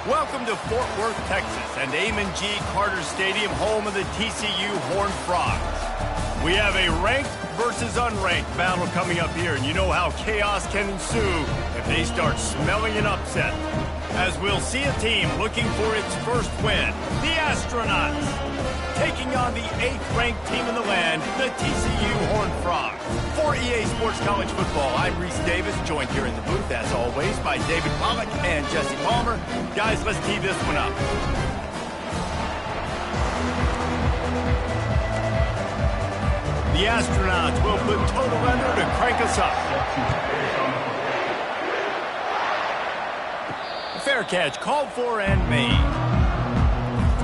Welcome to Fort Worth, Texas, and Amon G. Carter Stadium, home of the TCU Horned Frogs. We have a ranked versus unranked battle coming up here, and you know how chaos can ensue if they start smelling an upset. As we'll see a team looking for its first win, the Astronauts, taking on the 8th-ranked team in the land, the TCU Horned Frogs. For EA Sports College Football, I'm Reese Davis, joined here in the booth, as always, by David Pollack and Jesse Palmer. Guys, let's tee this one up. The Astronauts will put total under to crank us up. A fair catch called for and made.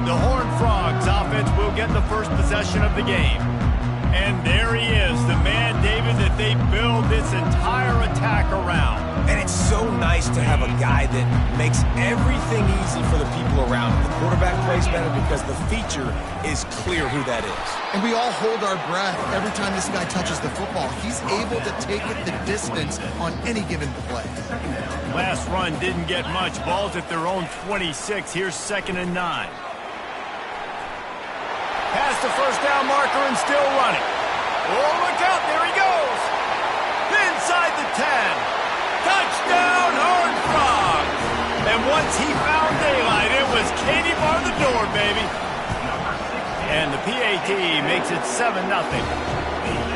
The Horned Frogs offense will get the first possession of the game. And there he is, the man, David, that they build this entire attack around. And it's so nice to have a guy that makes everything easy for the people around him. The quarterback plays better because the feature is clear who that is. And we all hold our breath every time this guy touches the football. He's able to take it the distance on any given play. Last run didn't get much. Ball's at their own 26. Here's 2nd and 9. Past the first down marker and still running. Oh, look out, there he goes. Inside the 10. Touchdown, Horned Frogs. And once he found daylight, it was Katie bar the door, baby. And the PAT makes it 7-0.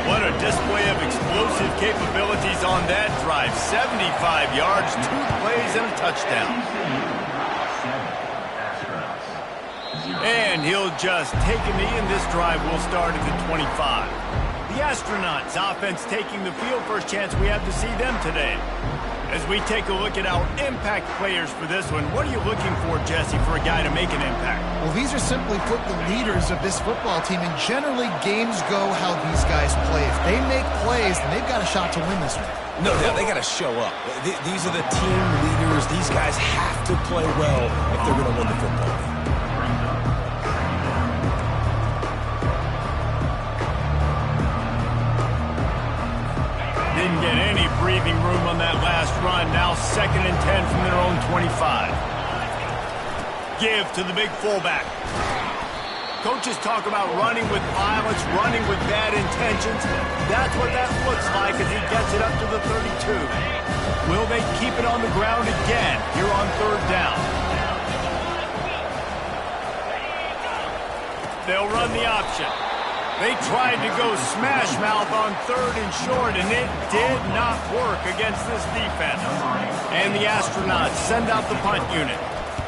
What a display of explosive capabilities on that drive. 75 yards, 2 plays, and a touchdown. And he'll just take a knee, and this drive will start at the 25. The Astronauts offense taking the field. First chance we have to see them today. As we take a look at our impact players for this one, what are you looking for, Jesse, for a guy to make an impact? Well, these are simply put the leaders of this football team, and generally games go how these guys play. If they make plays, then they've got a shot to win this one. No doubt, they got to show up. These are the team leaders. These guys have to play well if they're going to win the football game. Didn't get any breathing room on that last run. Now 2nd and 10 from their own 25. Give to the big fullback. Coaches talk about running with violence, running with bad intentions. That's what that looks like as he gets it up to the 32. Will they keep it on the ground again here on 3rd down? They'll run the option. They tried to go smash mouth on 3rd and short, and it did not work against this defense. And the Astronauts send out the punt unit,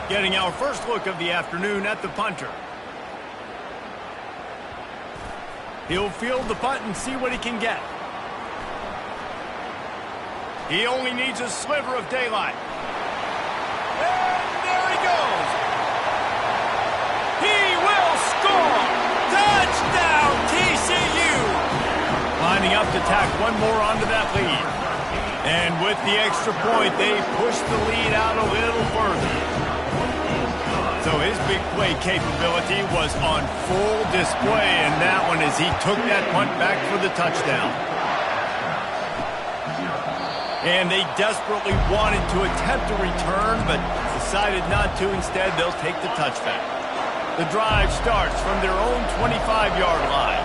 getting our first look of the afternoon at the punter. He'll field the punt and see what he can get. He only needs a sliver of daylight. And there he goes. He will score. Touchdown, TCU! Lining up to tack one more onto that lead. And with the extra point, they push the lead out a little further. So his big play capability was on full display in that one as he took that punt back for the touchdown. And they desperately wanted to attempt a return, but decided not to. Instead, they'll take the touchback. The drive starts from their own 25-yard line.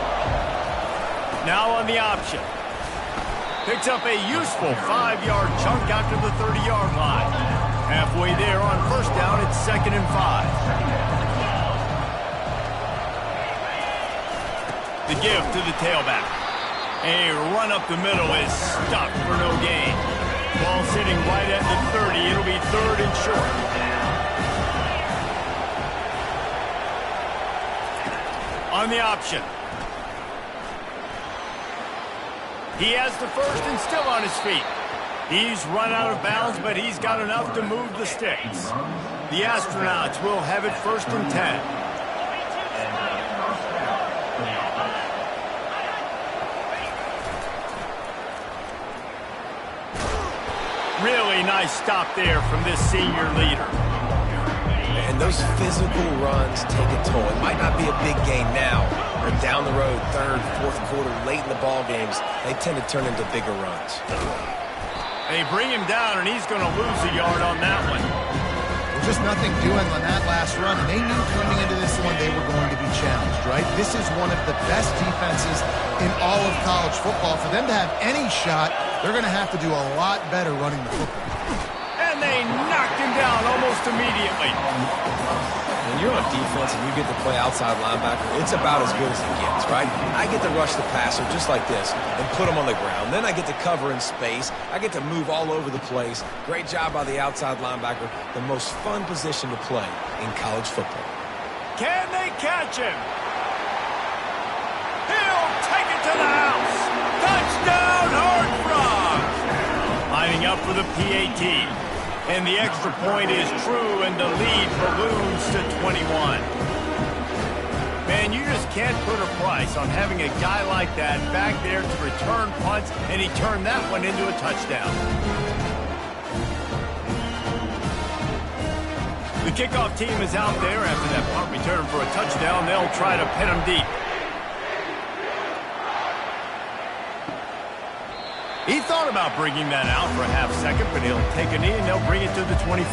Now on the option. Picks up a useful 5-yard chunk out to the 30-yard line. Halfway there on 1st down, it's 2nd and 5. The give to the tailback. A run up the middle is stopped for no gain. Ball sitting right at the 30. It'll be 3rd and short. On the option. He has the first and still on his feet. He's run out of bounds, but he's got enough to move the sticks. The Astronauts will have it 1st and 10. Really nice stop there from this senior leader. And those physical runs take a toll. It might not be a big game now, but down the road, 3rd, 4th quarter, late in the ball games, they tend to turn into bigger runs. They bring him down, and he's going to lose a yard on that one. Just nothing doing on that last run, and they knew coming into this one they were going to be challenged, right? This is one of the best defenses in all of college football. For them to have any shot, they're going to have to do a lot better running the football. And they knocked him down almost immediately. When you're on defense and you get to play outside linebacker, it's about as good as it gets, right? I get to rush the passer just like this and put him on the ground. Then I get to cover in space. I get to move all over the place. Great job by the outside linebacker. The most fun position to play in college football. Can they catch him? He'll take it to the house. Touchdown, Horned Frogs! Lining up for the PAT. And the extra point is true, and the lead balloons to 21. Man, you just can't put a price on having a guy like that back there to return punts, and he turned that one into a touchdown. The kickoff team is out there after that punt return for a touchdown. They'll try to pin him deep. He thought about bringing that out for a half second, but he'll take a knee and they'll bring it to the 25.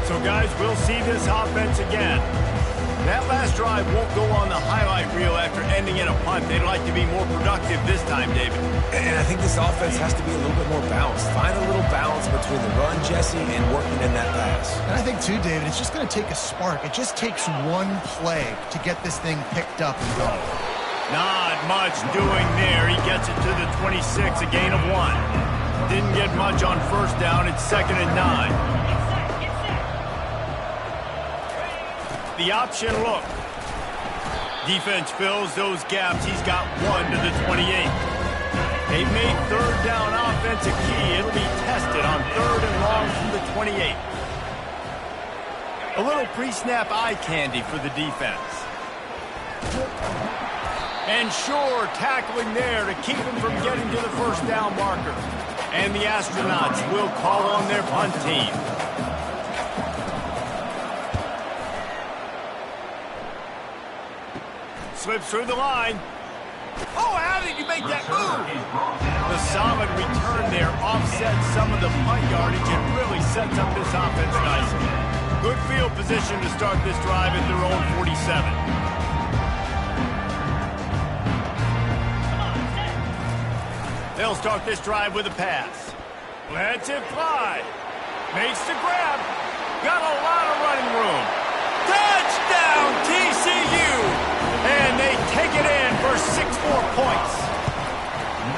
So, guys, we'll see this offense again. That last drive won't go on the highlight reel after ending in a punt. They'd like to be more productive this time, David. And I think this offense has to be a little bit more balanced. Find a little balance between the run, Jesse, and working in that pass. And I think, too, David, it's just going to take a spark. It just takes one play to get this thing picked up and going. Not much doing there. He gets it to the 26, a gain of 1. Didn't get much on first down. It's 2nd and 9. The option look. Defense fills those gaps. He's got 1 to the 28. They've made third down offense a key. It'll be tested on 3rd and long from the 28. A little pre-snap eye candy for the defense. And sure, tackling there to keep him from getting to the first down marker. And the Astronauts will call on their punt team. Slips through the line. Oh, how did you make that move? The solid return there offsets some of the punt yardage and really sets up this offense nicely. Good field position to start this drive at their own 47. They'll start this drive with a pass. Lets it fly. Makes the grab. Got a lot of running room. Touchdown, TCU! And they take it in for 6 more points.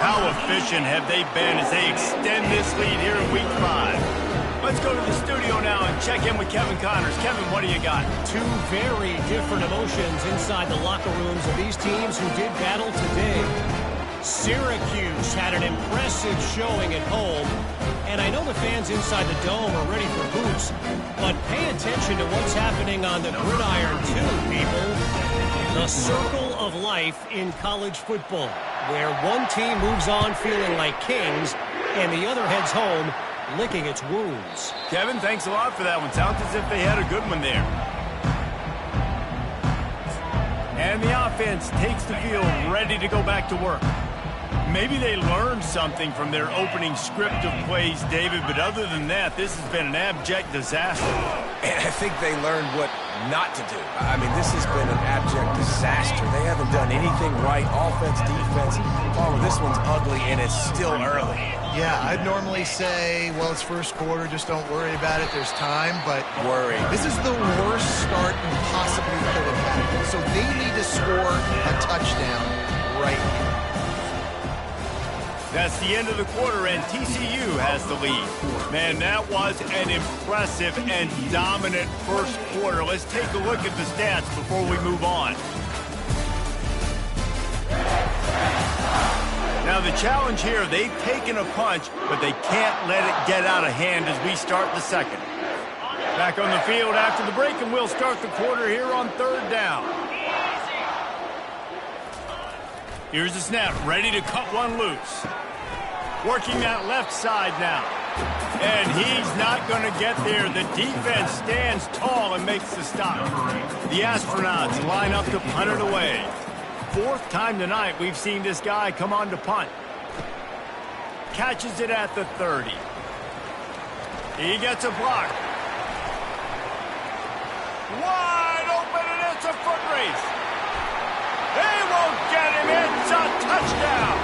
How efficient have they been as they extend this lead here in Week 5? Let's go to the studio now and check in with Kevin Connors. Kevin, what do you got? 2 very different emotions inside the locker rooms of these teams who did battle today. Syracuse had an impressive showing at home, and I know the fans inside the dome are ready for boots, but pay attention to what's happening on the gridiron too, people. The circle of life in college football, where one team moves on feeling like kings, and the other heads home licking its wounds. Kevin, thanks a lot for that one. Sounds as if they had a good one there. And the offense takes the field ready to go back to work. Maybe they learned something from their opening script of plays, David, but other than that, this has been an abject disaster. And I think they learned what not to do. I mean, this has been an abject disaster. They haven't done anything right, offense, defense. Palmer, this one's ugly, and it's still early. Yeah, I'd normally say, well, it's first quarter, just don't worry about it, there's time, but worry. This is the worst start you possibly could have had. So they need to score a touchdown right here. That's the end of the quarter, and TCU has the lead. Man, that was an impressive and dominant first quarter. Let's take a look at the stats before we move on. Now, the challenge here, they've taken a punch, but they can't let it get out of hand as we start the second. Back on the field after the break, and we'll start the quarter here on 3rd down. Here's the snap, ready to cut one loose. Working that left side now. And he's not going to get there. The defense stands tall and makes the stop. The Astronauts line up to punt it away. 4th time tonight we've seen this guy come on to punt. Catches it at the 30. He gets a block. Wide open, and it's a foot race. They won't get him. It's a touchdown.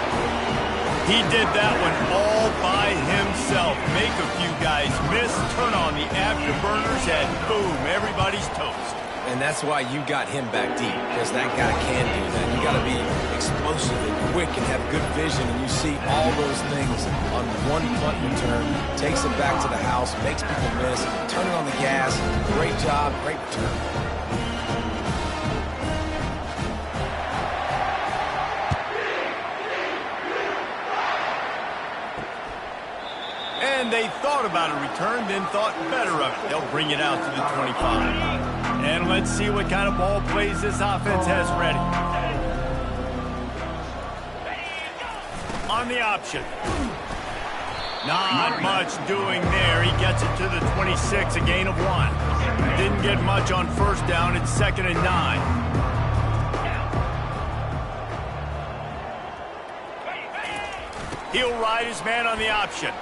He did that one all by himself. Make a few guys miss, turn on the afterburners, and boom, everybody's toast. And that's why you got him back deep, because that guy can do that. You got to be explosive and quick and have good vision, and you see all those things on one punt return. Takes it back to the house, makes people miss, turning on the gas. Great job, great return. And they thought about a return, then thought better of it. They'll bring it out to the 25. And let's see what kind of ball plays this offense has ready. On the option. Not much doing there. He gets it to the 26, a gain of 1. Didn't get much on first down. It's 2nd and 9. He'll ride his man on the option.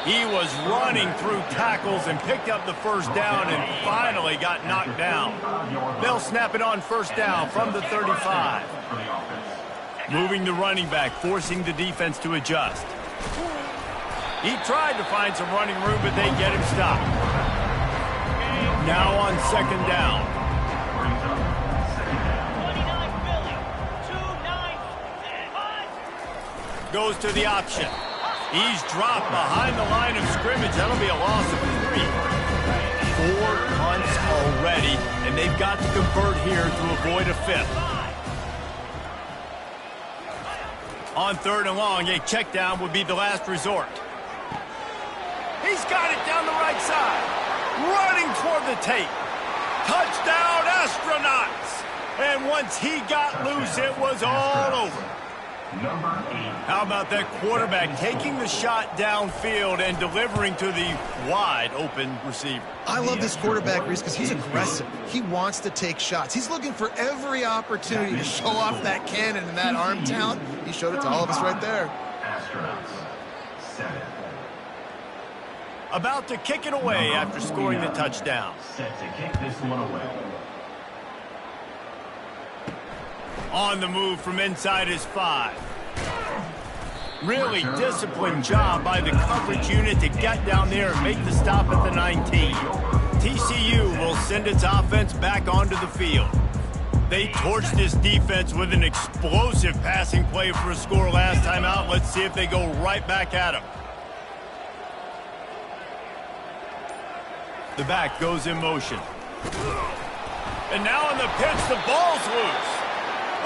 He was running through tackles and picked up the first down and finally got knocked down. They'll snap it on first down from the 35. Moving the running back, forcing the defense to adjust. He tried to find some running room, but they get him stopped. Now on 2nd down. Goes to the option. He's dropped behind the line of scrimmage. That'll be a loss of 3. 4 punts already, and they've got to convert here to avoid a 5th. On 3rd and long, a check down would be the last resort. He's got it down the right side. Running toward the tape. Touchdown, Astronauts! And once he got loose, it was all over. How about that quarterback taking the shot downfield and delivering to the wide open receiver? I love this quarterback, Reese, because he's aggressive. He wants to take shots. He's looking for every opportunity to show off that cannon and that arm talent. He showed it to all of us right there. About to kick it away after scoring the touchdown. Set to kick this one away. On the move from inside his 5. Really disciplined job by the coverage unit to get down there and make the stop at the 19. TCU will send its offense back onto the field. They torched this defense with an explosive passing play for a score last time out. Let's see if they go right back at him. The back goes in motion. And now on the pitch, the ball's loose.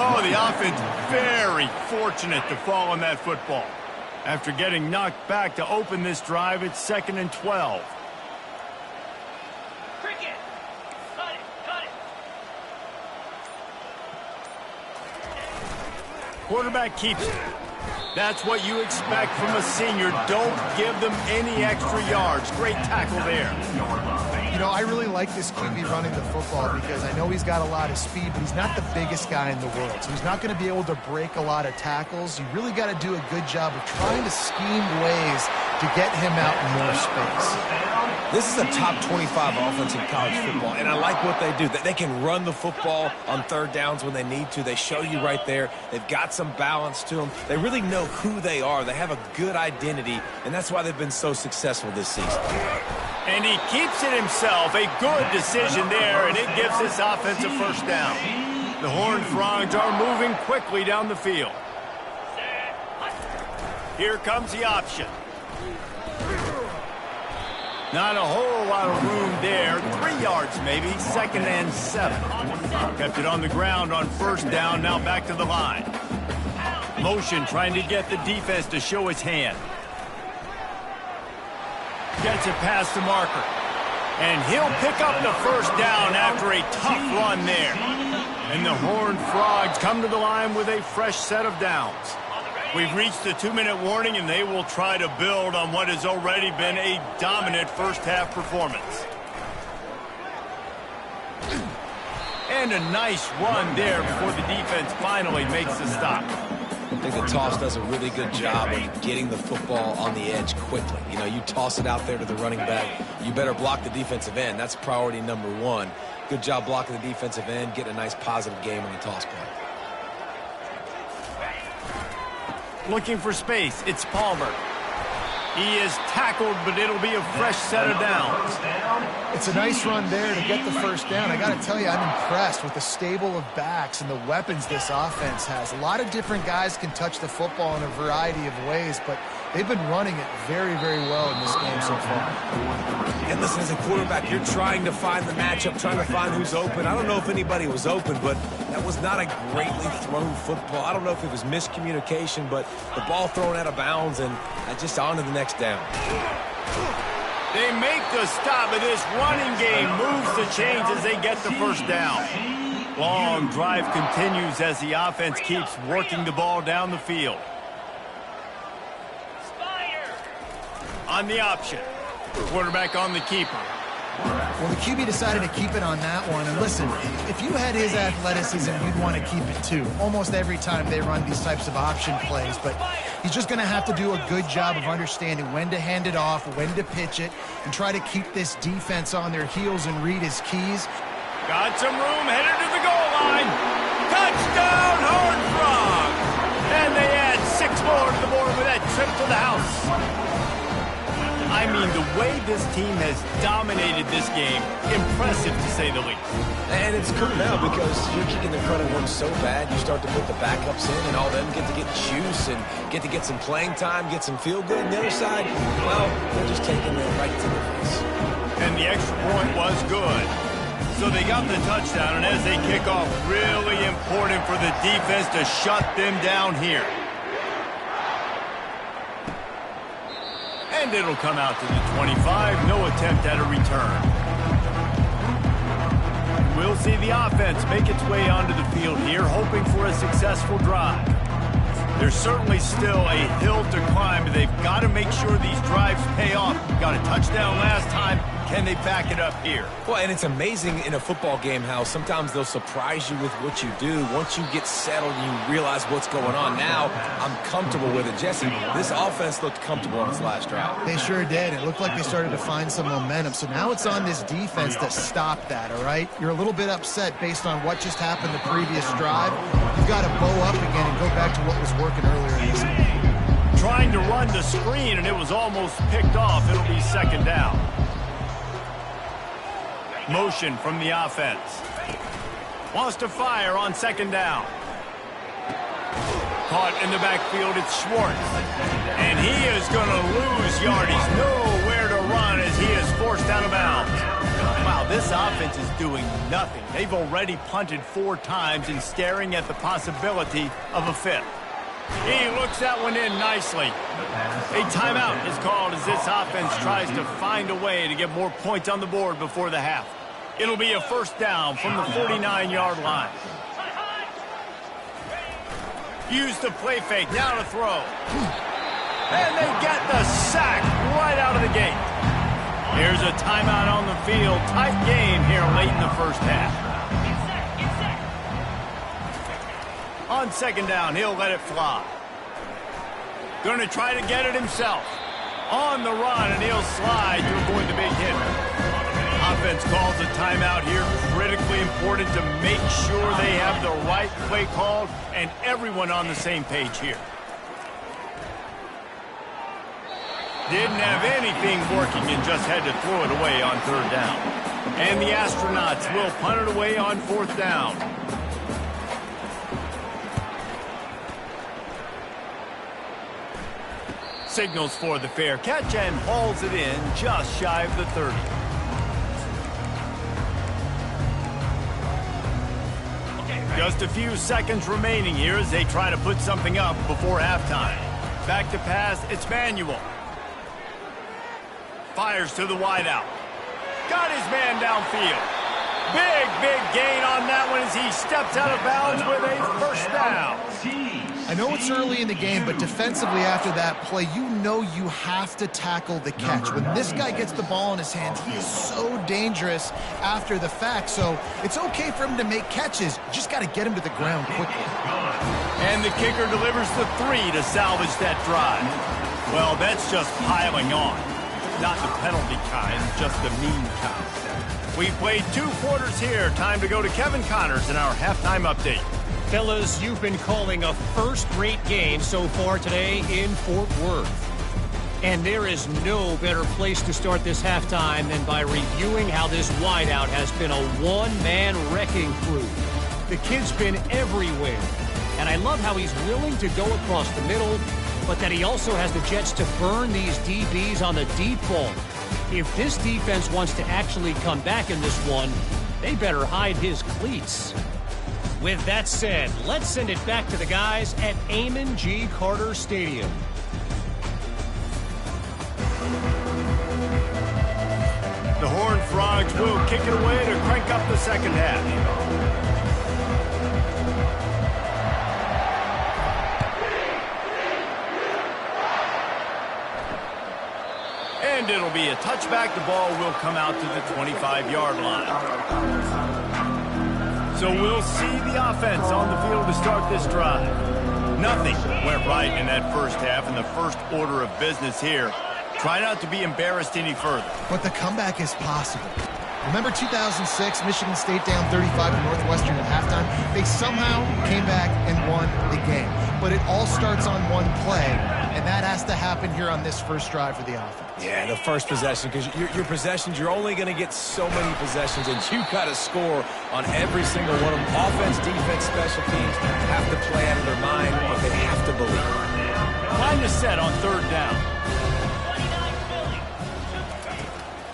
Oh, the offense very fortunate to fall on that football. After getting knocked back to open this drive, it's 2nd and 12. Cricket. Cut it. Quarterback keeps it. That's what you expect from a senior. Don't give them any extra yards. Great tackle there. You know, I really like this QB running the football because I know he's got a lot of speed, but he's not the biggest guy in the world. So he's not going to be able to break a lot of tackles. You really got to do a good job of trying to scheme ways to get him out in more space. This is a top 25 offense in college football, and I like what they do. They can run the football on 3rd downs when they need to. They show you right there. They've got some balance to them. They really know who they are. They have a good identity, and that's why they've been so successful this season. And he keeps it himself. A good decision there, and it gives this offense a first down. The Horned Frogs are moving quickly down the field. Here comes the option. Not a whole lot of room there. 3 yards maybe. 2nd and 7. Kept it on the ground on first down. Now back to the line. Motion trying to get the defense to show its hand. Gets it past the marker. And he'll pick up the first down after a tough run there. And the Horned Frogs come to the line with a fresh set of downs. We've reached the 2-minute warning, and they will try to build on what has already been a dominant first-half performance. And a nice run there before the defense finally makes the stop. I think the toss does a really good job of getting the football on the edge quickly. You know, you toss it out there to the running back, you better block the defensive end. That's priority number one. Good job blocking the defensive end, getting a nice positive game on the toss play. Looking for space, it's Palmer. He is tackled, but it'll be a fresh set of downs. It's a nice run there to get the first down. I got to tell you, I'm impressed with the stable of backs and the weapons this offense has. A lot of different guys can touch the football in a variety of ways, but they've been running it very, very well in this game so far. And listen, as a quarterback, you're trying to find the matchup, trying to find who's open. I don't know if anybody was open, but that was not a greatly thrown football. I don't know if it was miscommunication, but the ball thrown out of bounds and just on to the next down. They make the stop, and this running game moves the chains as they get the first down. Long drive continues as the offense keeps working the ball down the field. On the option. Quarterback on the keeper. Well, the QB decided to keep it on that one. And listen, if you had his athleticism, you'd want to keep it too. Almost every time they run these types of option plays. But he's just going to have to do a good job of understanding when to hand it off, when to pitch it, and try to keep this defense on their heels and read his keys. Got some room, headed to the goal line. Touchdown, Horned Frogs! And they add 6 more to the board with that trip to the house. I mean, the way this team has dominated this game, impressive to say the least. And it's cool now because you're kicking the front of them so bad, you start to put the backups in, and all them get to get juice and get to get some playing time, get some feel good. On the other side, well, they're just taking it right to the face. And the extra point was good. So they got the touchdown, and as they kick off, really important for the defense to shut them down here. And it'll come out to the 25. No attempt at a return. We'll see the offense make its way onto the field here, hoping for a successful drive. There's certainly still a hill to climb, but they've got to make sure these drives pay off. Got a touchdown last time. Can they back it up here? Well, and it's amazing in a football game how sometimes they'll surprise you with what you do. Once you get settled and you realize what's going on, now I'm comfortable with it. Jesse, this offense looked comfortable on its last drive. They sure did. It looked like they started to find some momentum. So now it's on this defense to stop that, all right? You're a little bit upset based on what just happened the previous drive. You've got to bow up again and go back to what was working earlier in this game. Trying to run the screen, and it was almost picked off. It'll be second down. Motion from the offense. Wants to fire on second down. Caught in the backfield, it's Schwartz. And he is going to lose yardage. Nowhere to run as he is forced out of bounds. Wow, this offense is doing nothing. They've already punted 4 times and staring at the possibility of a 5th. He looks that one in nicely. A timeout is called as this offense tries to find a way to get more points on the board before the half. It'll be a first down from the 49-yard line. Use the play fake, now to throw. And they get the sack right out of the gate. Here's a timeout on the field. Tight game here late in the first half. On second down, he'll let it fly. Going to try to get it himself. On the run, and he'll slide to avoid the big hit. Offense calls a timeout here. Critically important to make sure they have the right play called and everyone on the same page here. Didn't have anything working and just had to throw it away on third down. And the Astronauts will punt it away on fourth down. Signals for the fair catch and hauls it in just shy of the 30. Just a few seconds remaining here as they try to put something up before halftime. Back to pass, it's Manuel. Fires to the wideout. Got his man downfield. Big gain on that one as he steps out of bounds with a first down. I know it's early in the game, but defensively after that play, you know you have to tackle the catch. When this guy gets the ball in his hands, he is so dangerous after the fact. So it's okay for him to make catches. You just got to get him to the ground quickly. And the kicker delivers the 3 to salvage that drive. Well, that's just piling on. Not the penalty kind, just the mean kind. We played 2 quarters here. Time to go to Kevin Connors in our halftime update. Fellas, you've been calling a first-rate game so far today in Fort Worth. And there is no better place to start this halftime than by reviewing how this wideout has been a one-man wrecking crew. The kid's been everywhere. And I love how he's willing to go across the middle, but that he also has the jets to burn these DBs on the deep ball. If this defense wants to actually come back in this one, they better hide his cleats. With that said, let's send it back to the guys at Amon G. Carter Stadium. The Horned Frogs will kick it away to crank up the second half. And it'll be a touchback. The ball will come out to the 25-yard line. So we'll see the offense on the field to start this drive. Nothing went right in that first half, and the first order of business here. Try not to be embarrassed any further. But the comeback is possible. Remember 2006, Michigan State down 35 to Northwestern at halftime? They somehow came back and won the game. But it all starts on one play, and that has to happen here on this first drive for the offense. Yeah, the first possession, because your possessions, you're only going to get so many possessions, and you got to score on every single one of them. Offense, defense, special teams have to play out of their mind, but they have to believe. Line is set on third down.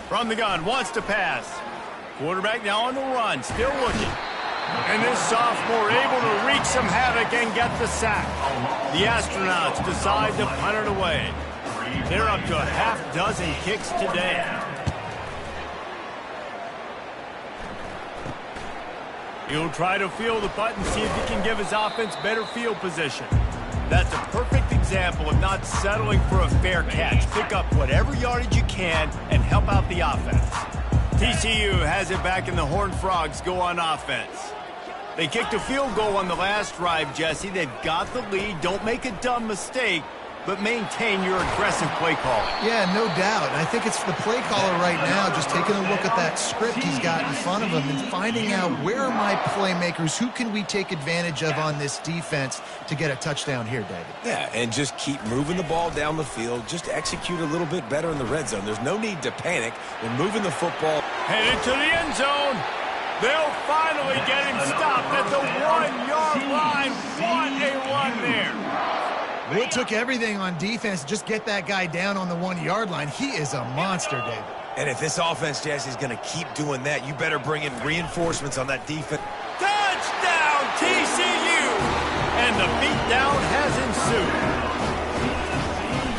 From the gun, wants to pass. Quarterback now on the run, still looking. And this sophomore able to wreak some havoc and get the sack. The Astronauts decide to punt it away. They're up to a half-dozen kicks today. He'll try to field the punt and see if he can give his offense better field position. That's a perfect example of not settling for a fair catch. Pick up whatever yardage you can and help out the offense. TCU has it back, and the Horned Frogs go on offense. They kicked a field goal on the last drive, Jesse. They've got the lead. Don't make a dumb mistake, but maintain your aggressive play calling. Yeah, no doubt. And I think it's the play caller right now just taking a look at that script he's got in front of him and finding out where are my playmakers, who can we take advantage of on this defense to get a touchdown here, David. Yeah, and just keep moving the ball down the field. Just execute a little bit better in the red zone. There's no need to panic. They're moving the football. Headed to the end zone. They'll finally get him stopped at the 1-yard line. What a run there. Well, it took everything on defense to just get that guy down on the 1-yard line. He is a monster, David. And if this offense, Jesse, is going to keep doing that, you better bring in reinforcements on that defense. Touchdown, TCU! And the beatdown has ensued.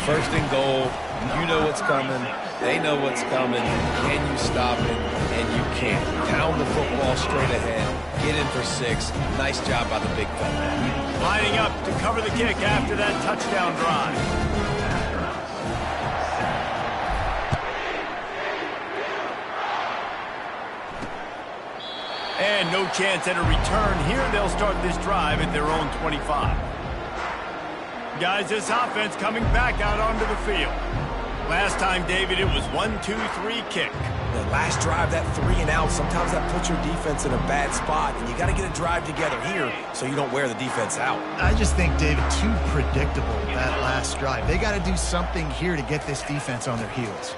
First and goal. You know what's coming. They know what's coming. Can you stop it? And you can't. Pound the football straight ahead. Get in for 6. Nice job by the big fella. Lining up to cover the kick after that touchdown drive. And no chance at a return here. They'll start this drive at their own 25. Guys, this offense coming back out onto the field. Last time, David, it was 1-2-3 kick. The last drive, that 3 and out, sometimes that puts your defense in a bad spot. And you got to get a drive together here so you don't wear the defense out. I just think, David, too predictable that last drive. They got to do something here to get this defense on their heels.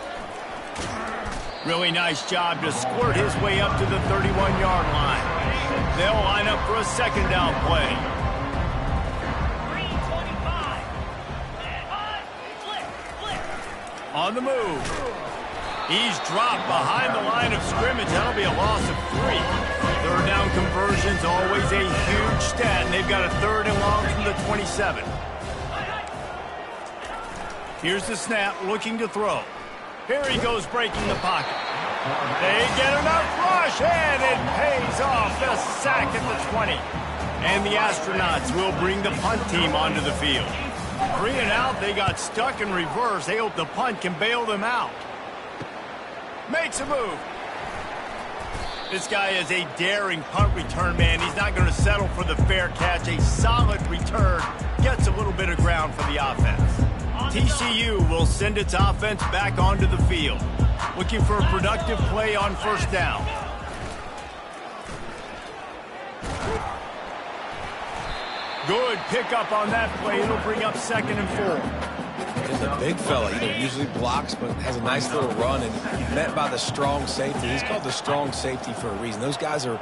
Really nice job to squirt his way up to the 31-yard line. They'll line up for a second down play. On the move. He's dropped behind the line of scrimmage. That'll be a loss of 3. Third down conversion's always a huge stat, and they've got a 3rd and long from the 27. Here's the snap, looking to throw. Here he goes, breaking the pocket. They get enough rush, and it pays off. The sack at the 20. And the astronauts will bring the punt team onto the field. 3 and out, they got stuck in reverse. They hope the punt can bail them out. Makes a move. This guy is a daring punt return man. He's not going to settle for the fair catch. A solid return gets a little bit of ground for the offense. TCU will send its offense back onto the field, looking for a productive play on first down. Good pickup on that play. It'll bring up 2nd and 4. And the big fella, usually blocks, but has a nice little run and met by the strong safety. He's called the strong safety for a reason. Those guys are,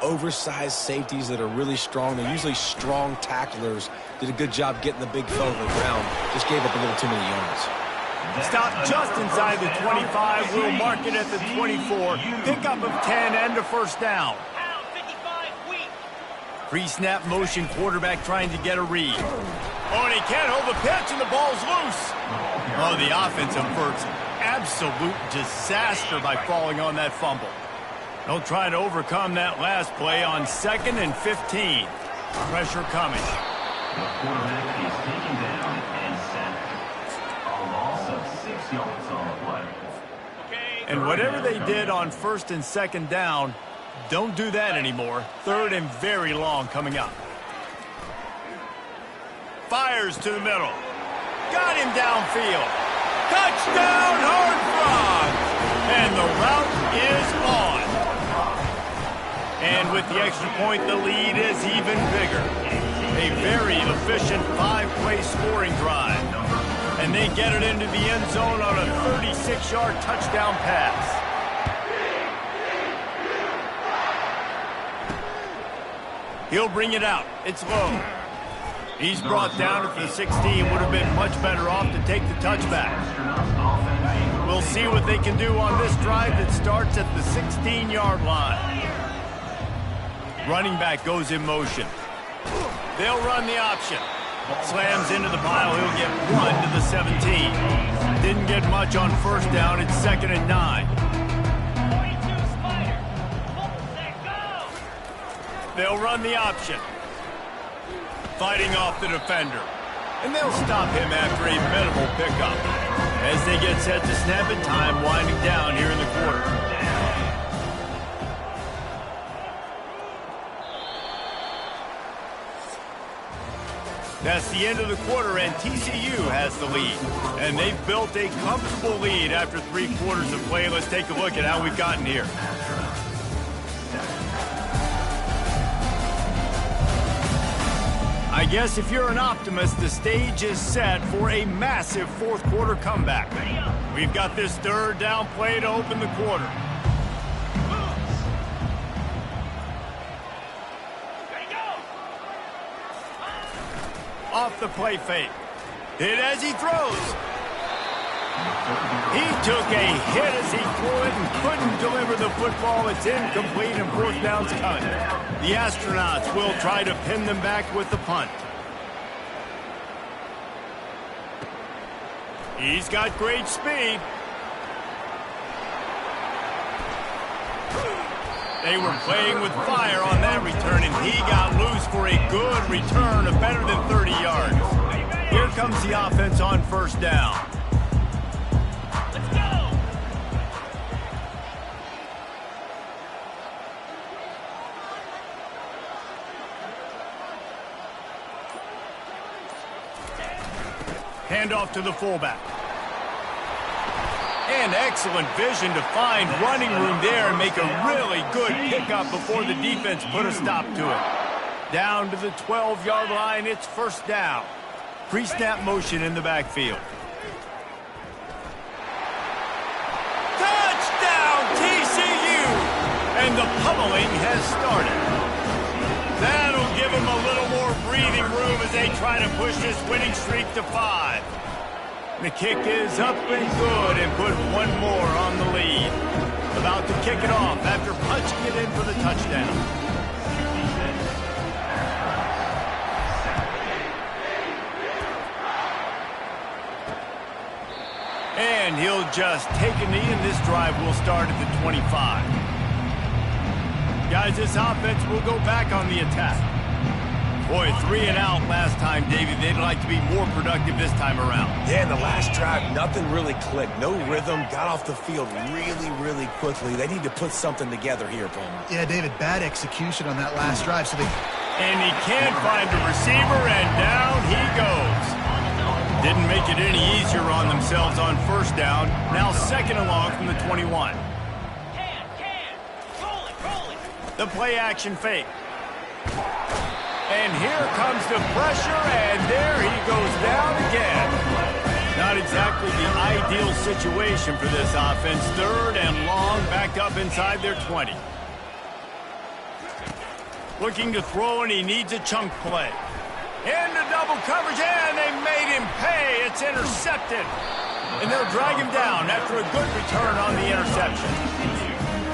oversized safeties that are really strong. They're usually strong tacklers. Did a good job getting the big fella to the ground. Just gave up a little too many yards. Stop just inside the 25. We'll mark it at the 24. Pickup of 10 and a first down. Pre-snap motion, quarterback trying to get a read. Oh, and he can't hold the pitch, and the ball's loose. Oh, the offense averts absolute disaster by falling on that fumble. They'll try to overcome that last play on 2nd and 15. Pressure coming. The quarterback is taken down and sacked. A loss of 6 yards on the play. And whatever they did on 1st and 2nd down, don't do that anymore. 3rd and very long coming up. Fires to the middle. Got him downfield. Touchdown, Horned Frogs! And the route is on. And with the extra point, the lead is even bigger. A very efficient 5-play scoring drive. And they get it into the end zone on a 36-yard touchdown pass. He'll bring it out. It's low. He's brought down at the 16. Would have been much better off to take the touchback. We'll see what they can do on this drive that starts at the 16-yard line. Running back goes in motion. They'll run the option. Slams into the pile. He'll get 1 to the 17. Didn't get much on first down. It's 2nd and 9. They'll run the option. Fighting off the defender. And they'll stop him after a minimal pickup. As they get set to snap it, time winding down here in the quarter. That's the end of the quarter, and TCU has the lead. And they've built a comfortable lead after 3 quarters of play. Let's take a look at how we've gotten here. I guess if you're an optimist, the stage is set for a massive 4th quarter comeback. We've got this 3rd down play to open the quarter. Off the play fake. Hit as he throws. He took a hit as he threw it and couldn't deliver the football. It's incomplete and 4th down's cut. The astronauts will try to pin them back with the punt. He's got great speed. They were playing with fire on that return, and he got loose for a good return of better than 30 yards. Here comes the offense on first down. Let's go! Handoff to the fullback. And excellent vision to find running room there and make a really good pickup before the defense put a stop to it. Down to the 12-yard line, it's first down. Pre-snap motion in the backfield. Touchdown, TCU! And the pummeling has started. That'll give them a little more breathing room as they try to push this winning streak to 5. The kick is up and good and put one more on the lead. About to kick it off after punching it in for the touchdown. And he'll just take a knee, and this drive will start at the 25. Guys, this offense will go back on the attack. Boy, 3 and out last time, David. They'd like to be more productive this time around. Yeah, in the last drive, nothing really clicked. No rhythm, got off the field really quickly. They need to put something together here, Palmer. Yeah, David, bad execution on that last drive. So they... And he can't find a receiver, and down he goes. Didn't make it any easier on themselves on first down. Now second and long from the 21. The play action fake. And here comes the pressure, and there he goes down again. Not exactly the ideal situation for this offense. Third and long, backed up inside their 20. Looking to throw, and he needs a chunk play. Into double coverage, and they made him pay. It's intercepted. And they'll drag him down after a good return on the interception.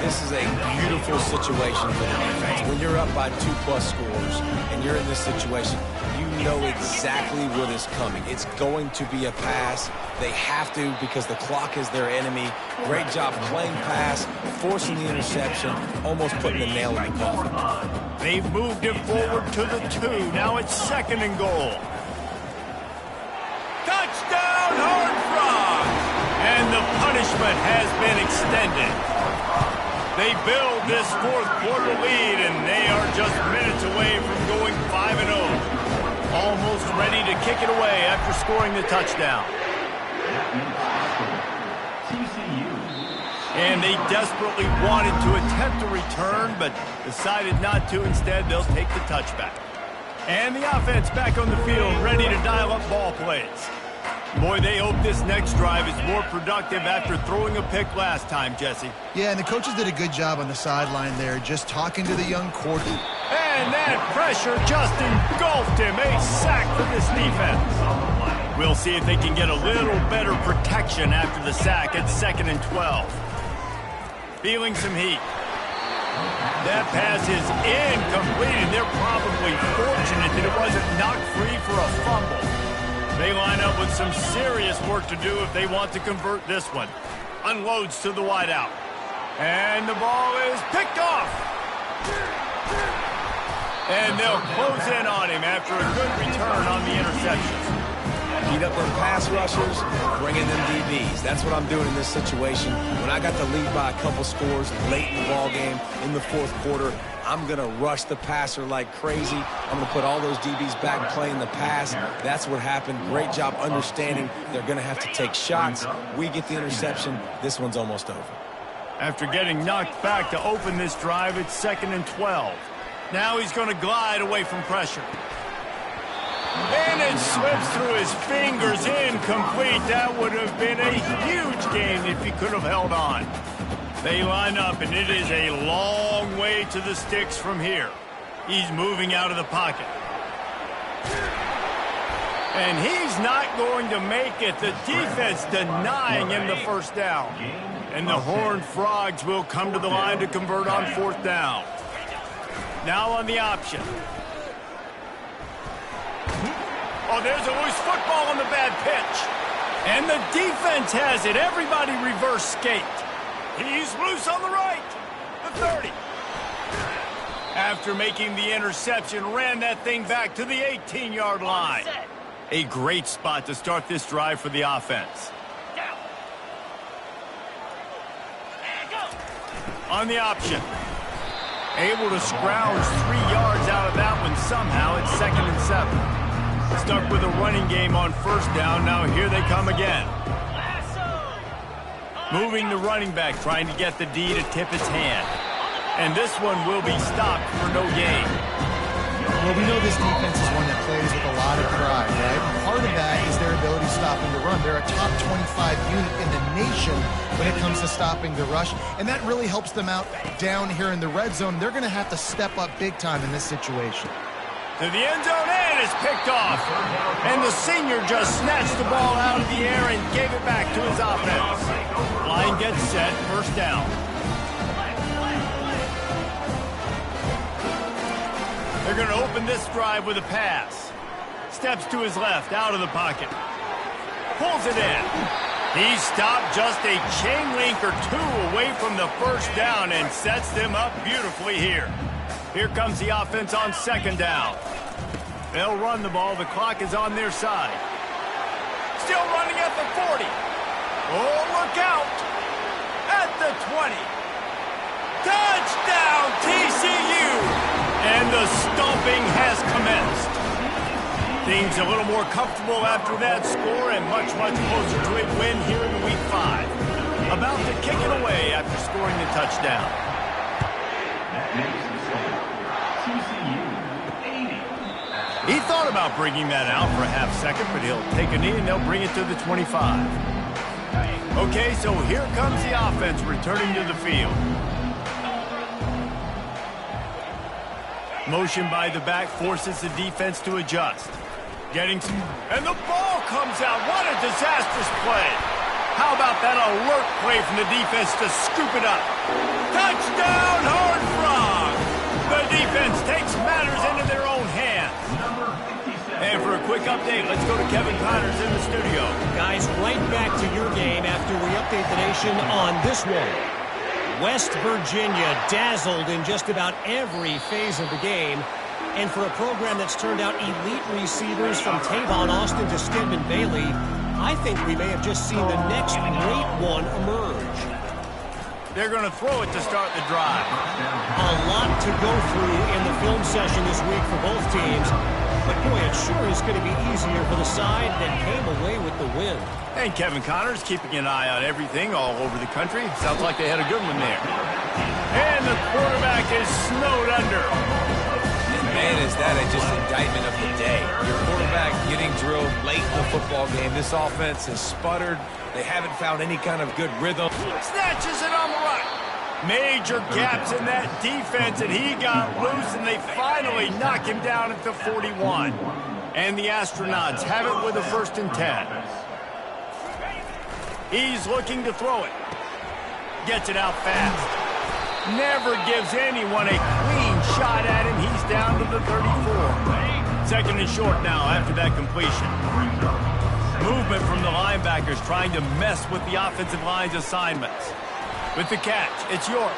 This is a beautiful situation for the defense. When you're up by 2+ scores and you're in this situation, you know exactly what is coming. It's going to be a pass. They have to because the clock is their enemy. Great job playing pass, forcing the interception, almost putting the nail in the coffin. They've moved it forward to the 2. Now it's second and goal. Touchdown, Horned Frogs! And the punishment has been extended. They build this fourth quarter lead, and they are just minutes away from going 5-0. Almost ready to kick it away after scoring the touchdown. And they desperately wanted to attempt a return, but decided not to. Instead, they'll take the touchback. And the offense back on the field, ready to dial up ball plays. Boy, they hope this next drive is more productive after throwing a pick last time, Jesse. Yeah, and the coaches did a good job on the sideline there, just talking to the young quarterback. And that pressure just engulfed him. A sack for this defense. We'll see if they can get a little better protection after the sack at second and 12. Feeling some heat. That pass is incomplete, and they're probably fortunate that it wasn't knocked free for a fumble. They line up with some serious work to do if they want to convert this one. Unloads to the wideout. And the ball is picked off. And they'll close in on him after a good return on the interception. Heat up them pass rushers, bring in them DBs. That's what I'm doing in this situation. When I got the lead by a couple scores late in the ball game in the fourth quarter, I'm going to rush the passer like crazy. I'm going to put all those DBs back playing the pass. That's what happened. Great job understanding they're going to have to take shots. We get the interception. This one's almost over. After getting knocked back to open this drive, it's second and 12. Now he's going to glide away from pressure. And it slips through his fingers, incomplete. That would have been a huge gain if he could have held on. They line up, and it is a long way to the sticks from here. He's moving out of the pocket. And he's not going to make it. The defense denying him the first down. And the Horned Frogs will come to the line to convert on fourth down. Now on the option. Oh, there's a loose football on the bad pitch. And the defense has it. Everybody reverse skate. He's loose on the right. The 30. After making the interception, ran that thing back to the 18-yard line. A great spot to start this drive for the offense. On the option. Able to scrounge 3 yards out of that one somehow. It's second and 7. Stuck with a running game on first down. Now here they come again. Moving the running back, trying to get the D to tip its hand. And this one will be stopped for no gain. Well, we know this defense is one that plays with a lot of pride, right? Part of that is their ability stopping the run. They're a top 25 unit in the nation when it comes to stopping the rush, and that really helps them out down here in the red zone. They're going to have to step up big time in this situation. To the end zone, and it's picked off. And the senior just snatched the ball out of the air and gave it back to his offense. Line gets set, first down. They're going to open this drive with a pass. Steps to his left, out of the pocket. Pulls it in. He stopped just a chain link or two away from the first down and sets them up beautifully here. Here comes the offense on second down. They'll run the ball. The clock is on their side. Still running at the 40. Oh, look out. At the 20. Touchdown, TCU! And the stomping has commenced. Team's a little more comfortable after that score and much, much closer to a win here in Week 5. About to kick it away after scoring the touchdown. That makes the score. TCU 80. He thought about bringing that out for a half second, but he'll take a knee and they'll bring it to the 25. Okay, so here comes the offense returning to the field. Motion by the back forces the defense to adjust. And the ball comes out. What a disastrous play. How about that alert play from the defense to scoop it up? Touchdown, Horned Frog! The defense takes matters into their own hands. And for a quick update, let's go to Kevin Connors in the studio. Guys, right back to your game after we update the nation on this one. West Virginia dazzled in just about every phase of the game. And for a program that's turned out elite receivers from Tavon Austin to Stedman Bailey, I think we may have just seen the next great one emerge. They're going to throw it to start the drive. A lot to go through in the film session this week for both teams. But boy, it sure is going to be easier for the side that came away with the win. And Kevin Connors keeping an eye on everything all over the country. Sounds like they had a good one there. And the quarterback is snowed under. Man, is that just an indictment of the day. Your quarterback getting drilled late in the football game. This offense has sputtered. They haven't found any kind of good rhythm. Snatches it on the run. Major gaps in that defense, and he got loose, and they finally knock him down at the 41. And the Astronauts have it with a 1st and 10. He's looking to throw it. Gets it out fast. Never gives anyone a clean shot at him. He's down to the 34. 2nd and short now after that completion. Movement from the linebackers trying to mess with the offensive line's assignments. With the catch, it's York.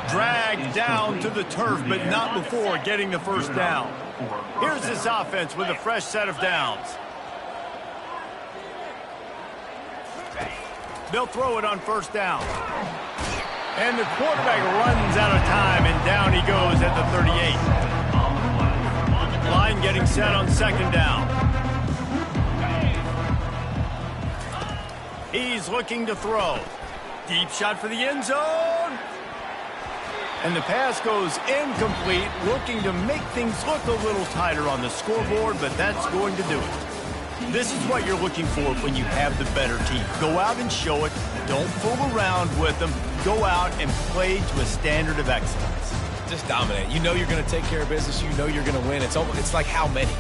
Dragged down to the turf, but not before getting the 1st down. Here's this offense with a fresh set of downs. They'll throw it on 1st down. And the quarterback runs out of time, and down he goes at the 38. Line getting set on 2nd down. He's looking to throw. Deep shot for the end zone. And the pass goes incomplete, looking to make things look a little tighter on the scoreboard, but that's going to do it. This is what you're looking for when you have the better team. Go out and show it. Don't fool around with them. Go out and play to a standard of excellence. Just dominate. You know you're going to take care of business. You know you're going to win. It's like how many?